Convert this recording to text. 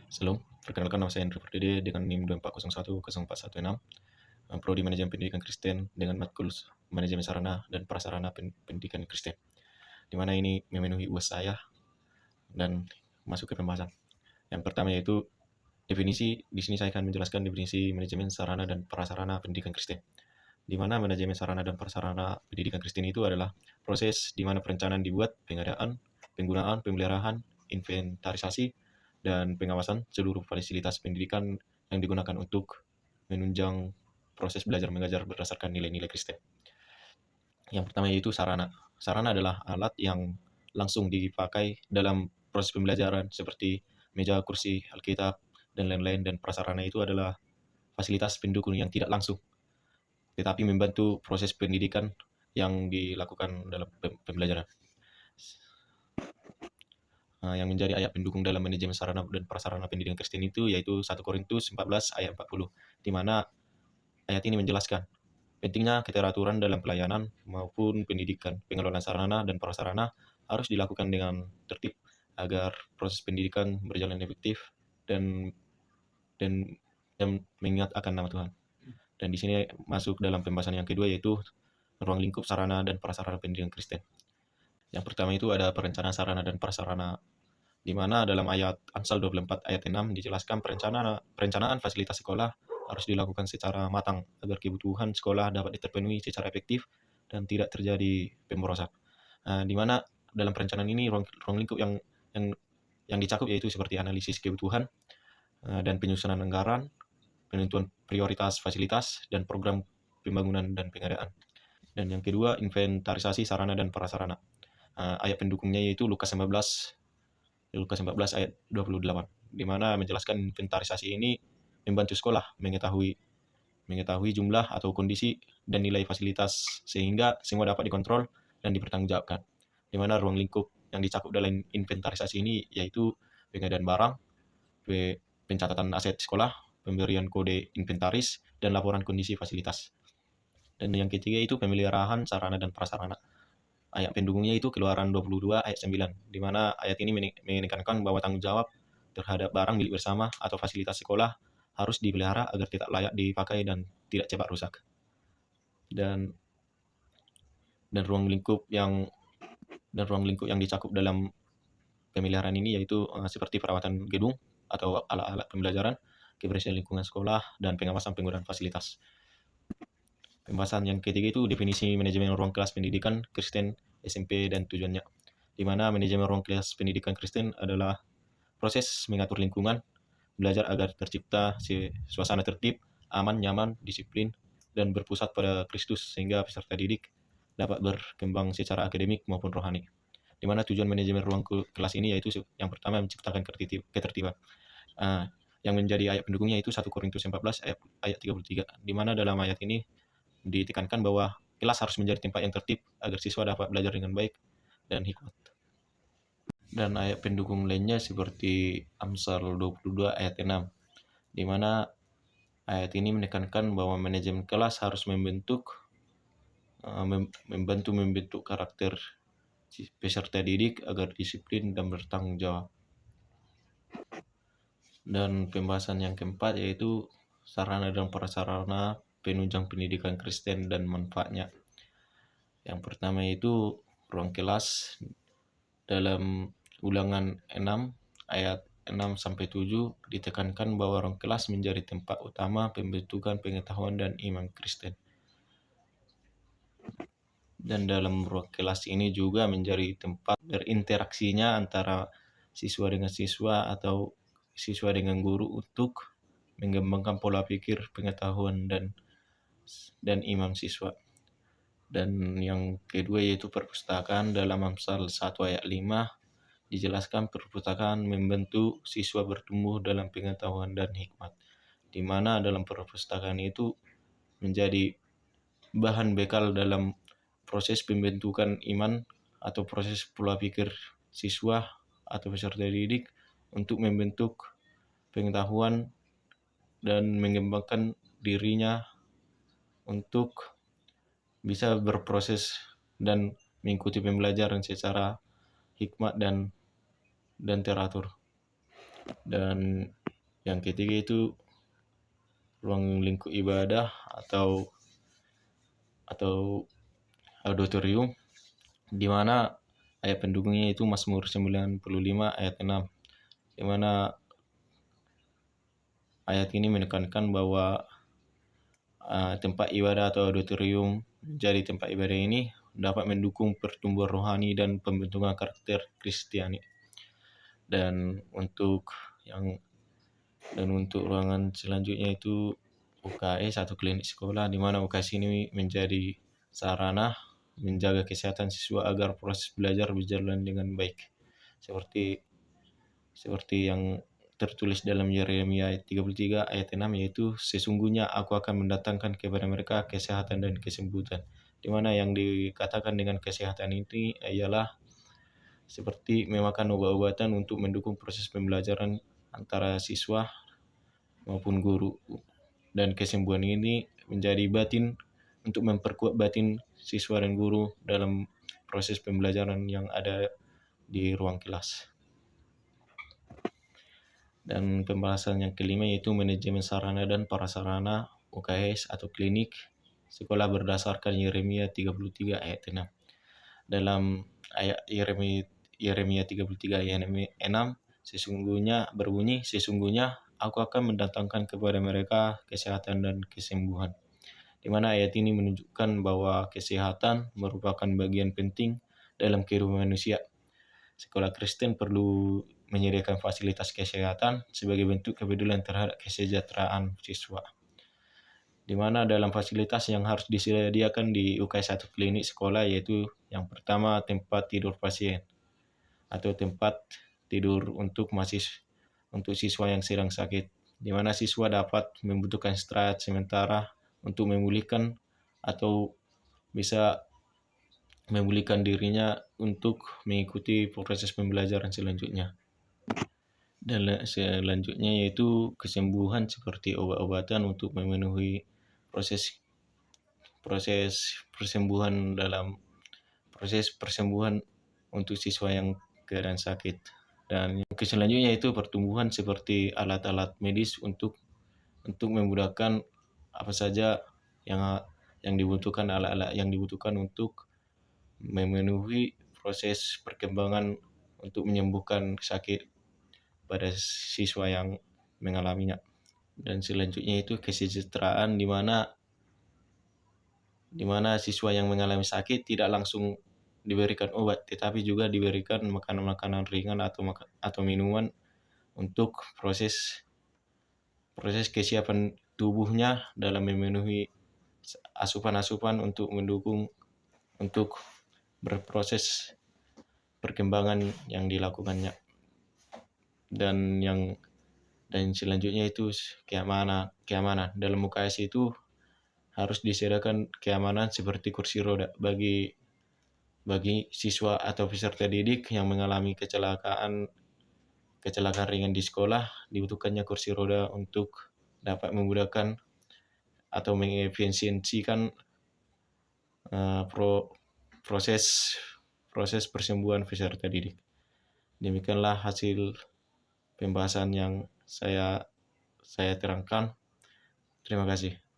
Shalom, perkenalkan nama saya Andrew Pardede dengan NIM 240104116, Prodi Manajemen Pendidikan Kristen dengan matkul Manajemen Sarana dan Prasarana Pendidikan Kristen, di mana ini memenuhi UAS saya dan masuk ke pembahasan. Yang pertama yaitu definisi. Di sini saya akan menjelaskan definisi manajemen sarana dan prasarana pendidikan Kristen, di mana manajemen sarana dan prasarana pendidikan Kristen itu adalah proses di mana perencanaan dibuat, pengadaan, penggunaan, pemeliharaan, inventarisasi, dan pengawasan seluruh fasilitas pendidikan yang digunakan untuk menunjang proses belajar mengajar berdasarkan nilai-nilai Kristen. Yang pertama yaitu sarana. Sarana adalah alat yang langsung dipakai dalam proses pembelajaran seperti meja, kursi, Alkitab, dan lain-lain. Dan prasarana itu adalah fasilitas pendukung yang tidak langsung, tetapi membantu proses pendidikan yang dilakukan dalam pembelajaran. Yang menjadi ayat pendukung dalam manajemen sarana dan prasarana pendidikan Kristen itu yaitu 1 Korintus 14 ayat 40, di mana ayat ini menjelaskan pentingnya keteraturan dalam pelayanan maupun pendidikan. Pengelolaan sarana dan prasarana harus dilakukan dengan tertib agar proses pendidikan berjalan efektif dan mengingat akan nama Tuhan. Dan di sini masuk dalam pembahasan yang kedua yaitu ruang lingkup sarana dan prasarana pendidikan Kristen. Yang pertama itu ada perencanaan sarana dan prasarana, di mana dalam ayat Amsal 24 ayat 6 dijelaskan perencanaan fasilitas sekolah harus dilakukan secara matang agar kebutuhan sekolah dapat terpenuhi secara efektif dan tidak terjadi pemborosan. Di mana dalam perencanaan ini ruang lingkup yang dicakup yaitu seperti analisis kebutuhan dan penyusunan anggaran, penentuan prioritas fasilitas, dan program pembangunan dan pengadaan. Dan yang kedua, inventarisasi sarana dan prasarana. Ayat pendukungnya yaitu Lukas 14 ayat 28, di mana menjelaskan inventarisasi ini membantu sekolah mengetahui jumlah atau kondisi dan nilai fasilitas sehingga semua dapat dikontrol dan dipertanggungjawabkan. Di mana ruang lingkup yang dicakup dalam inventarisasi ini yaitu pengadaan barang, pencatatan aset sekolah, pemberian kode inventaris, dan laporan kondisi fasilitas. Dan yang ketiga itu pemeliharaan sarana dan prasarana. Ayat pendukungnya itu Keluaran 22 ayat 9, di mana ayat ini menekankan bahwa tanggung jawab terhadap barang milik bersama atau fasilitas sekolah harus dipelihara agar tidak layak dipakai dan tidak cepat rusak. Dan ruang lingkup yang dicakup dalam pemeliharaan ini yaitu seperti perawatan gedung atau alat-alat pembelajaran, kebersihan lingkungan sekolah, dan pengawasan penggunaan fasilitas. Pembahasan yang ketiga itu definisi manajemen ruang kelas pendidikan Kristen SMP dan tujuannya, di mana manajemen ruang kelas pendidikan Kristen adalah proses mengatur lingkungan belajar agar tercipta suasana tertib, aman, nyaman, disiplin, dan berpusat pada Kristus sehingga peserta didik dapat berkembang secara akademik maupun rohani. Di mana tujuan manajemen ruang kelas ini yaitu yang pertama menciptakan ketertiban. Yang menjadi ayat pendukungnya itu 1 Korintus 14 ayat 33, di mana dalam ayat ini ditekankan bahwa kelas harus menjadi tempat yang tertib agar siswa dapat belajar dengan baik dan hikmat. Dan ayat pendukung lainnya seperti Amsal 22 ayat 6, di mana ayat ini menekankan bahwa manajemen kelas harus membantu membentuk karakter peserta didik agar disiplin dan bertanggung jawab. Dan pembahasan yang keempat yaitu sarana dan prasarana penunjang pendidikan Kristen dan manfaatnya. Yang pertama itu ruang kelas. Dalam Ulangan 6 ayat 6-7 ditekankan bahwa ruang kelas menjadi tempat utama pembentukan pengetahuan dan iman Kristen. Dan dalam ruang kelas ini juga menjadi tempat berinteraksinya antara siswa dengan siswa atau siswa dengan guru untuk mengembangkan pola pikir, pengetahuan, dan iman siswa. Dan yang kedua yaitu perpustakaan. Dalam Amsal 1 ayat 5 dijelaskan perpustakaan membantu siswa bertumbuh dalam pengetahuan dan hikmat, di mana dalam perpustakaan itu menjadi bahan bekal dalam proses pembentukan iman atau proses pola pikir siswa atau peserta didik untuk membentuk pengetahuan dan mengembangkan dirinya untuk bisa berproses dan mengikuti pembelajaran secara hikmat dan teratur. Dan Yang ketiga itu ruang lingkup ibadah atau auditorium, di mana ayat pendukungnya itu Mazmur 95 ayat 6, di mana ayat ini menekankan bahwa tempat ibadah atau auditorium jadi tempat ibadah ini dapat mendukung pertumbuhan rohani dan pembentukan karakter Kristiani. Dan untuk ruangan selanjutnya itu UKS atau klinik sekolah, di mana UKS ini menjadi sarana menjaga kesehatan siswa agar proses belajar berjalan dengan baik. Seperti yang tertulis dalam Yeremia 33 ayat 6, yaitu sesungguhnya aku akan mendatangkan kepada mereka kesehatan dan kesembuhan. Di mana yang dikatakan dengan kesehatan ini ialah seperti memakan obat-obatan untuk mendukung proses pembelajaran antara siswa maupun guru. Dan kesembuhan ini menjadi batin untuk memperkuat batin siswa dan guru dalam proses pembelajaran yang ada di ruang kelas. Dan pembahasan yang kelima yaitu manajemen sarana dan prasarana UKS atau klinik sekolah berdasarkan Yeremia 33 ayat 6. Dalam ayat Yeremia 33 ayat 6 sesungguhnya aku akan mendatangkan kepada mereka kesehatan dan kesembuhan. Di mana ayat ini menunjukkan bahwa kesehatan merupakan bagian penting dalam kehidupan manusia. Sekolah Kristen perlu menyediakan fasilitas kesehatan sebagai bentuk kepedulian terhadap kesejahteraan siswa. Di mana dalam fasilitas yang harus disediakan di UKS atau klinik sekolah yaitu yang pertama tempat tidur pasien atau tempat tidur untuk siswa yang sedang sakit, di mana siswa dapat membutuhkan istirahat sementara untuk memulihkan atau bisa memulihkan dirinya untuk mengikuti proses pembelajaran selanjutnya. Dan selanjutnya yaitu kesembuhan seperti obat-obatan untuk memenuhi proses persembuhan untuk siswa yang keadaan sakit. Dan yang selanjutnya itu pertumbuhan seperti alat-alat medis untuk memudahkan apa saja yang dibutuhkan, alat-alat yang dibutuhkan untuk memenuhi proses perkembangan untuk menyembuhkan sakit pada siswa yang mengalaminya. Dan selanjutnya itu kesejahteraan di mana siswa yang mengalami sakit tidak langsung diberikan obat, tetapi juga diberikan makanan-makanan ringan atau minuman untuk proses kesiapan tubuhnya dalam memenuhi asupan-asupan untuk mendukung untuk berproses perkembangan yang dilakukannya. Dan selanjutnya itu keamanan. Dalam UKS itu harus disediakan keamanan seperti kursi roda bagi siswa atau peserta didik yang mengalami kecelakaan ringan di sekolah. Dibutuhkannya kursi roda untuk dapat memudahkan atau mengefisiensikan proses persembuhan peserta didik. Demikianlah hasil pembahasan yang saya terangkan. Terima kasih.